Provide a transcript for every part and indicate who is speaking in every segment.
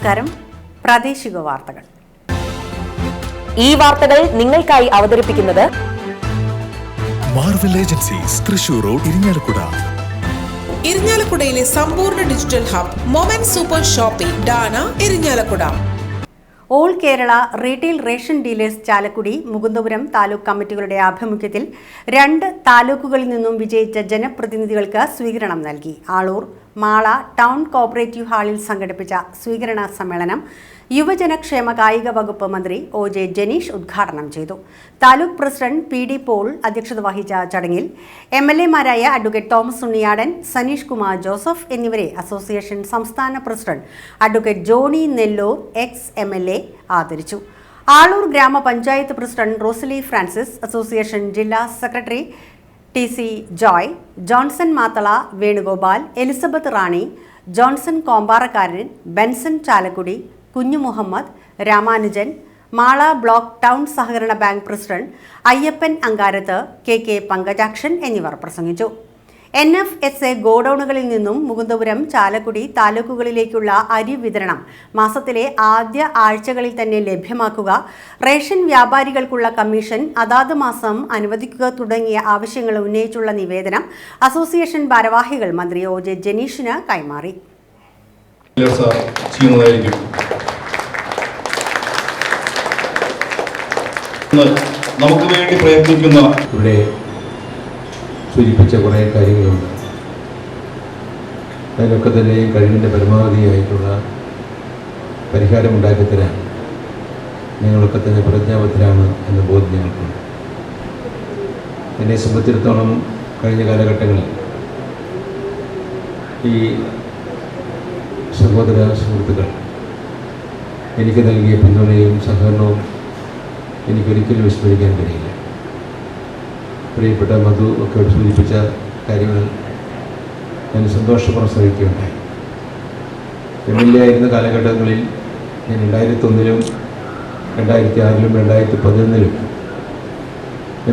Speaker 1: നമസ്കാരം. പ്രാദേശിക വാർത്തകൾ.
Speaker 2: ഈ വാർത്തകൾ നിങ്ങൾക്കായി അവതരിപ്പിക്കുന്നത്
Speaker 3: Marvel agencies Thrissur road, Irinjalakuda.
Speaker 4: ഇരിങ്ങാലക്കുടയിലെ സമ്പൂർണ്ണ digital hub moment super shopping ഡാന Irinjalakuda.
Speaker 1: All Kerala retail ration dealers Chalakudy Mukundapuram taluk കമ്മിറ്റികളുടെ ആഭിമുഖ്യത്തിൽ 2 താലൂക്കുകളിൽ നിന്നും വിജയിച്ച ജനപ്രതിനിധികൾക്ക് സ്വീകരണം നൽകി. ആളൂർ മാള ടൗൺ കോഓപ്പറേറ്റീവ് ഹാളിൽ സംഘടിപ്പിച്ച സ്വീകരണ സമ്മേളനം യുവജനക്ഷേമ കായിക വകുപ്പ് മന്ത്രി OJ ജനീഷ് ഉദ്ഘാടനം ചെയ്തു. താലൂക്ക് പ്രസിഡന്റ് PD പോൾ അധ്യക്ഷത വഹിച്ച ചടങ്ങിൽ MLA-മാരായ അഡ്വക്കേറ്റ് തോമസ് ഉണ്ണിയാടൻ, സനീഷ് കുമാർ ജോസഫ് എന്നിവരെ അസോസിയേഷൻ സംസ്ഥാന president advocate Johnny Nellore ex-MLA ആദരിച്ചു. ആളൂർ ഗ്രാമപഞ്ചായത്ത് പ്രസിഡന്റ് റോസലി ഫ്രാൻസിസ്, അസോസിയേഷൻ ജില്ലാ secretary TC Joy, Johnson Mathala, Venugopal, Elizabeth Rani, Johnson Komparakkaran, Benson Chalakudy, Kunju Muhammad, Ramanujan, Mala block town സഹകരണ bank president Ayyappan Ankarath, KK Pankajakshan എന്നിവർ പ്രസംഗിച്ചു. NFSA ഗോഡൌണുകളിൽ നിന്നും മുകുന്ദപുരം, ചാലക്കുടി താലൂക്കുകളിലേക്കുള്ള അരി വിതരണം മാസത്തിലെ ആദ്യ ആഴ്ചകളിൽ തന്നെ ലഭ്യമാക്കുക, റേഷൻ വ്യാപാരികൾക്കുള്ള കമ്മീഷൻ അതാത് മാസം അനുവദിക്കുക തുടങ്ങിയ ആവശ്യങ്ങൾ ഉന്നയിച്ചുള്ള നിവേദനം അസോസിയേഷൻ ഭാരവാഹികൾ മന്ത്രി OJ ജനീഷിന് കൈമാറി.
Speaker 5: നമുക്ക് വേണ്ടി പ്രയത്നിക്കുന്ന
Speaker 6: ഇവിടെ സൂചിപ്പിച്ച കുറേ കാര്യങ്ങളുണ്ട്. അതിനൊക്കെ തന്നെയും കഴിവിൻ്റെ പരമാവധിയായിട്ടുള്ള പരിഹാരമുണ്ടാക്കി തരാൻ ഞങ്ങളൊക്കെ തന്നെ പ്രതിജ്ഞാബദ്ധരാണ് എന്ന ബോധ്യം ഞങ്ങൾക്കുണ്ട്. എന്നെ സംബന്ധിച്ചിടത്തോളം കഴിഞ്ഞ കാലഘട്ടങ്ങളിൽ ഈ സഹോദര സുഹൃത്തുക്കൾ എനിക്ക് നൽകിയ പിന്തുണയും സഹകരണവും എനിക്കൊരിക്കലും വിസ്മരിക്കാൻ കഴിയില്ല. പ്രിയപ്പെട്ട മധു ഒക്കെ സൂചിപ്പിച്ച കാര്യങ്ങൾ ഞാൻ സന്തോഷപൂർവ്വം ശ്രമിക്കുകയുണ്ടായി. MLA ആയിരുന്ന കാലഘട്ടങ്ങളിൽ ഞാൻ 2001-ലും 2006-ലും 2011-ലും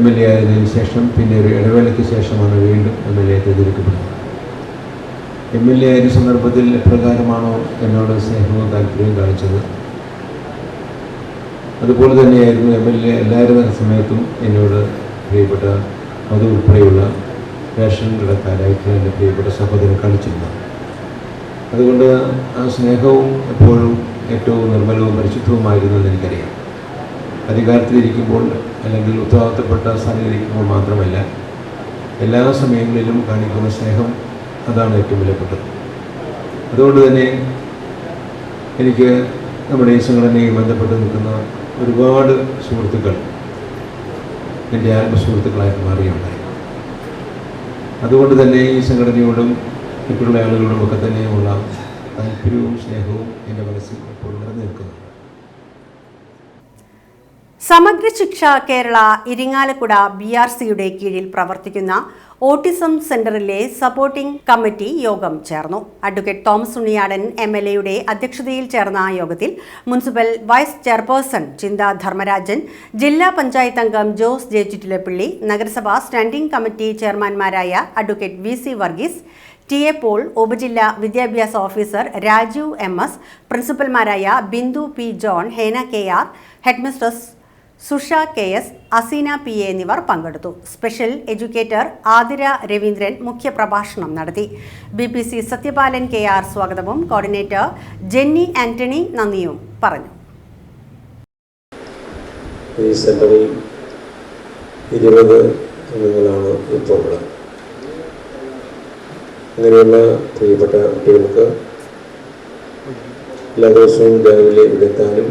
Speaker 6: MLA ആയതിനു ശേഷം പിന്നെ ഒരു ഇടവേളയ്ക്ക് ശേഷമാണ് വീണ്ടും MLA തിരഞ്ഞെടുക്കപ്പെടുന്നത്. MLA ആയ സന്ദർഭത്തിൽ എപ്രകാരമാണോ എന്നോട് സ്നേഹവും താല്പര്യവും കാണിച്ചത്, അതുപോലെ തന്നെയായിരുന്നു MLA എല്ലാവരും സമയത്തും എന്നോട് പ്രിയപ്പെട്ട അത് ഉൾപ്പെടെയുള്ള റേഷൻ കടക്കാരായിട്ട് എൻ്റെ പ്രിയപ്പെട്ട സഹോദരൻ കളിച്ചിരുന്നത്. അതുകൊണ്ട് ആ സ്നേഹവും എപ്പോഴും ഏറ്റവും നിർമ്മലവും പരിശുദ്ധവുമായിരുന്നു എന്ന് എനിക്കറിയാം. അധികാരത്തിലിരിക്കുമ്പോൾ അല്ലെങ്കിൽ ഉത്തരവാദിത്തപ്പെട്ട സ്ഥാനത്തിലിരിക്കുമ്പോൾ മാത്രമല്ല, എല്ലാ സമയങ്ങളിലും കാണിക്കുന്ന സ്നേഹം അതാണ് ഏറ്റവും വിലപ്പെട്ടത്. അതുകൊണ്ട് തന്നെ എനിക്ക് നമ്മുടെ ഈ സംഘടനയിൽ ബന്ധപ്പെട്ട് നിൽക്കുന്ന ഒരുപാട് സുഹൃത്തുക്കൾ എൻ്റെ ആത്മസുഹൃത്തുക്കളായിട്ട് മാറിയുണ്ടായി. അതുകൊണ്ട് തന്നെ ഈ സംഘടനയോടും മറ്റുള്ള ആളുകളോടും ഒക്കെ തന്നെയുമുള്ള താല്പര്യവും സ്നേഹവും എൻ്റെ മനസ്സിൽ എപ്പോഴും നിറഞ്ഞു നിൽക്കുന്നു.
Speaker 1: സമഗ്ര ശിക്ഷ കേരള ഇരിങ്ങാലക്കുട BRCയുടെ കീഴിൽ പ്രവർത്തിക്കുന്ന ഓട്ടിസം സെന്ററിലെ സപ്പോർട്ടിംഗ് കമ്മിറ്റി യോഗം ചേർന്നു. അഡ്വക്കേറ്റ് തോമസ് ഉണ്ണിയാടൻ MLA-യുടെ അധ്യക്ഷതയിൽ ചേർന്ന യോഗത്തിൽ മുനിസിപ്പൽ വൈസ് ചെയർപേഴ്സൺ ചിന്ത ധർമ്മരാജൻ, ജില്ലാ പഞ്ചായത്ത് അംഗം ജോസ് J. ചിറ്റിലപ്പള്ളി, നഗരസഭാ സ്റ്റാൻഡിംഗ് കമ്മിറ്റി ചെയർമാൻമാരായ advocate VC Varghese, TA Paul, ഉപജില്ലാ വിദ്യാഭ്യാസ ഓഫീസർ രാജീവ് MS, പ്രിൻസിപ്പൽമാരായ Bindu P. John, Hena KR, headmistress Susha KS, Aseena PA എന്നിവർ പങ്കെടുത്തു. സ്പെഷ്യൽ എഡ്യൂക്കേറ്റർ ആതിര രവീന്ദ്രൻ മുഖ്യപ്രഭാഷണം നടത്തി. BPC സത്യപാലൻ KR സ്വാഗതവും കോർഡിനേറ്റർ ജെന്നി ആന്റണി നന്ദിയും പറഞ്ഞു.
Speaker 7: ഈ സെന്ററിൽ 20 അംഗങ്ങളാണ് ഇപ്പോൾ ഉള്ളത്. അങ്ങനെയുള്ള പ്രിയപ്പെട്ട കുട്ടികൾക്ക് എല്ലാ ദിവസവും രാവിലെ ഇവിടെത്താനും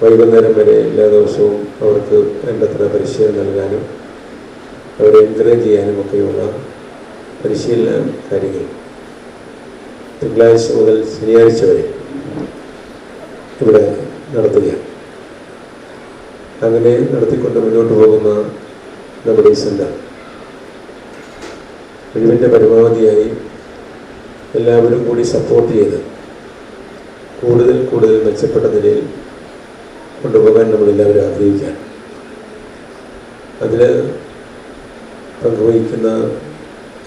Speaker 7: വൈകുന്നേരം വരെ എല്ലാ ദിവസവും അവർക്ക് വേണ്ടത്ര പരിശീലനം നൽകാനും അവരെ എൻകറേജ് ചെയ്യാനും ഒക്കെയുള്ള പരിശീലന കാര്യങ്ങൾ തിങ്കളാഴ്ച മുതൽ ശനിയാഴ്ച വരെ ഇവിടെ നടത്തുകയാണ്. അങ്ങനെ നടത്തിക്കൊണ്ട് മുന്നോട്ട് പോകുന്ന നമ്മുടെ ഈ സെൻ്റർ കഴിവിൻ്റെ പരമാവധിയായി എല്ലാവരും കൂടി സപ്പോർട്ട് ചെയ്ത് കൂടുതൽ കൂടുതൽ മെച്ചപ്പെട്ട നിലയിൽ കൊണ്ടുപോകാൻ നമ്മളെല്ലാവരും ആഗ്രഹിക്കുകയാണ്. അതിൽ പങ്കുവഹിക്കുന്ന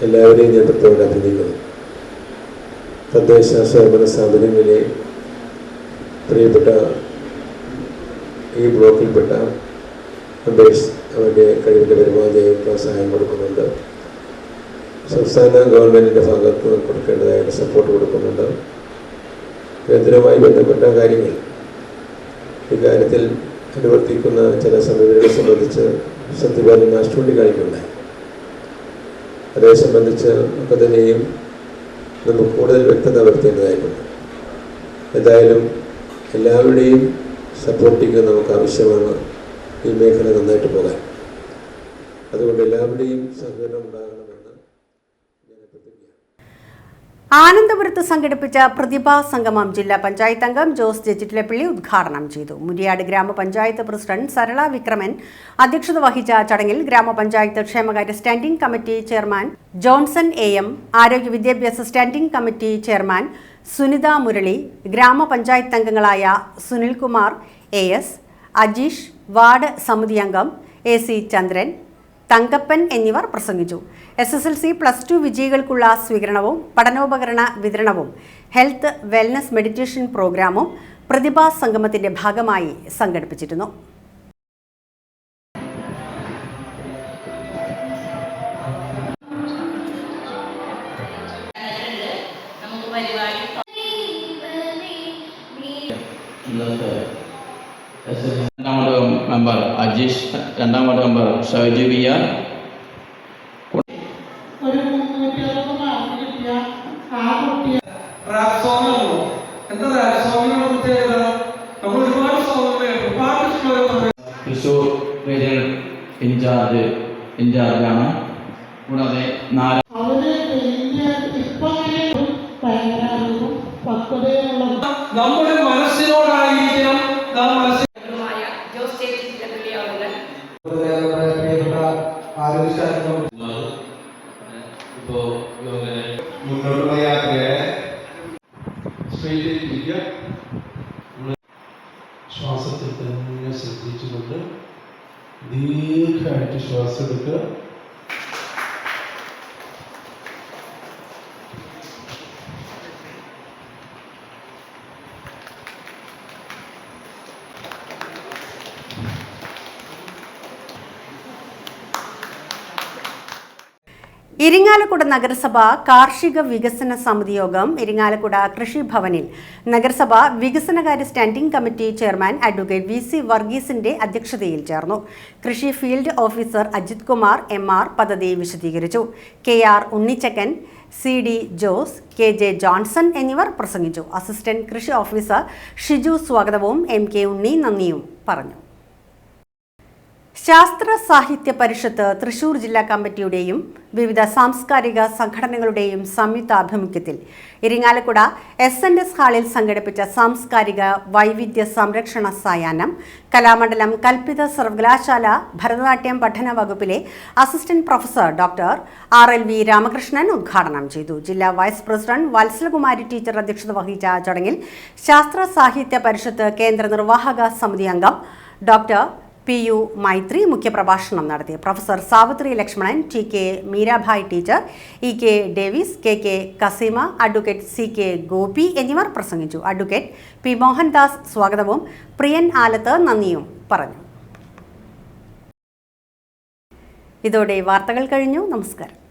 Speaker 7: എല്ലാവരെയും ഞാൻ പ്രത്യേകം അഭിനന്ദിക്കുന്നു. തദ്ദേശ സ്വയംഭരണ സ്ഥാപനങ്ങളിലെ പ്രിയപ്പെട്ട ഈ ബ്ലോക്കിൽപ്പെട്ട മെമ്പേഴ്സ് അവരുടെ കഴിവിൻ്റെ പരമാവധിയായിട്ടുള്ള സഹായം കൊടുക്കുന്നുണ്ട്. സംസ്ഥാന ഗവൺമെൻറ്റിൻ്റെ ഭാഗത്ത് കൊടുക്കേണ്ടതായിട്ട് സപ്പോർട്ട് കൊടുക്കുന്നുണ്ട്. കേന്ദ്രവുമായി ബന്ധപ്പെട്ട കാര്യങ്ങൾ ഇക്കാര്യത്തിൽ അനുവർത്തിക്കുന്ന ചില സമിതികളെ സംബന്ധിച്ച് സത്യപാലൻ ചൂണ്ടിക്കാണിക്കുന്നുണ്ടായി. അതേ സംബന്ധിച്ച് ഒക്കെ തന്നെയും നമുക്ക് കൂടുതൽ വ്യക്തത വരുത്തേണ്ടതായിട്ടുണ്ട്. എന്തായാലും എല്ലാവരുടെയും സപ്പോർട്ടിങ് നമുക്ക് ആവശ്യമാണ് ഈ മേഖല നന്നായിട്ട് പോകാൻ. അതുകൊണ്ട് എല്ലാവരുടെയും സഹകരണം ഉണ്ടാകണമെന്ന് ഞാൻ അഭ്യർത്ഥിക്കുകയാണ്.
Speaker 1: ആനന്ദപുരത്ത് സംഘടിപ്പിച്ച പ്രതിഭാ സംഗമം ജില്ലാ പഞ്ചായത്ത് അംഗം ജോസ് ജെറ്റിലപ്പള്ളി ഉദ്ഘാടനം ചെയ്തു. മുരിയാട് ഗ്രാമപഞ്ചായത്ത് പ്രസിഡന്റ് സരള വിക്രമൻ അധ്യക്ഷത വഹിച്ച ചടങ്ങിൽ ഗ്രാമപഞ്ചായത്ത് ക്ഷേമകാര്യ standing committee chairman Johnson AM, ആരോഗ്യ വിദ്യാഭ്യാസ standing committee chairman Sunitha Murali, ഗ്രാമപഞ്ചായത്ത് അംഗങ്ങളായ സുനിൽകുമാർ AS, അജീഷ്, വാർഡ് സമിതി അംഗം AC ചന്ദ്രൻ, തങ്കപ്പൻ എന്നിവർ പ്രസംഗിച്ചു. SSLC+2 വിജയികൾക്കുള്ള സ്വീകരണവും പഠനോപകരണ വിതരണവും ഹെൽത്ത് വെൽനസ് മെഡിറ്റേഷൻ പ്രോഗ്രാമും പ്രതിഭാ സംഗമത്തിന്റെ ഭാഗമായി സംഘടിപ്പിച്ചിരുന്നു.
Speaker 8: രണ്ടാം വാർഡ് മെമ്പർ അജീഷ്, രണ്ടാം ward member Shaiju VR, Thrissur regional ഇൻചാർജാണ്. കൂടാതെ
Speaker 9: നമ്മുടെ മനസ്സിനോടായിരിക്കണം
Speaker 6: മുന്നോട്ടുള്ള യാത്രയെ ശ്വാസത്തിൽ തന്നെ ശ്രദ്ധിച്ചുകൊണ്ട് ദീർഘമായിട്ട് ശ്വാസം എടുക്കുക.
Speaker 1: ഇരിങ്ങാലക്കുട നഗരസഭ കാർഷിക വികസന സമിതി യോഗം ഇരിങ്ങാലക്കുട കൃഷിഭവനിൽ നഗരസഭ വികസനകാര്യ standing committee chairman advocate VC വർഗീസിന്റെ അധ്യക്ഷതയിൽ ചേർന്നു. കൃഷി field officer Ajith Kumar MR പദ്ധതി വിശദീകരിച്ചു. KR Unnichakkan, CD Jose, KJ Johnson എന്നിവർ പ്രസംഗിച്ചു. അസിസ്റ്റന്റ് കൃഷി ഓഫീസർ ഷിജു സ്വാഗതവും MK ഉണ്ണി നന്ദിയും പറഞ്ഞു. ശാസ്ത്ര സാഹിത്യ പരിഷത്ത് തൃശൂർ ജില്ലാ കമ്മിറ്റിയുടെയും വിവിധ സാംസ്കാരിക സംഘടനകളുടെയും സംയുക്താഭിമുഖ്യത്തിൽ ഇരിങ്ങാലക്കുട SNS ഹാളിൽ സംഘടിപ്പിച്ച സാംസ്കാരിക വൈവിധ്യ സംരക്ഷണ സായാഹ്നം കലാമണ്ഡലം കൽപ്പിത സർവകലാശാല ഭരതനാട്യം പഠന വകുപ്പിലെ assistant professor doctor RLV Ramakrishnan ഉദ്ഘാടനം ചെയ്തു. ജില്ലാ വൈസ് പ്രസിഡന്റ് വത്സലകുമാരി ടീച്ചർ അധ്യക്ഷത വഹിച്ച ചടങ്ങിൽ ശാസ്ത്ര സാഹിത്യ പരിഷത്ത് കേന്ദ്ര നിർവാഹക സമിതി അംഗം ഡോക്ടർ PU മൈത്രി മുഖ്യപ്രഭാഷണം നടത്തി. Professor Savithri Lakshmanan, TK Meerabai teacher, EK Davis, KK Kaseema, advocate CK Gopi എന്നിവർ പ്രസംഗിച്ചു. അഡ്വക്കേറ്റ് P മോഹൻദാസ് സ്വാഗതവും പ്രിയൻ ആലത്ത് നന്ദിയും പറഞ്ഞു. ഇതോടെ വാർത്തകൾ കഴിഞ്ഞു. നമസ്കാരം.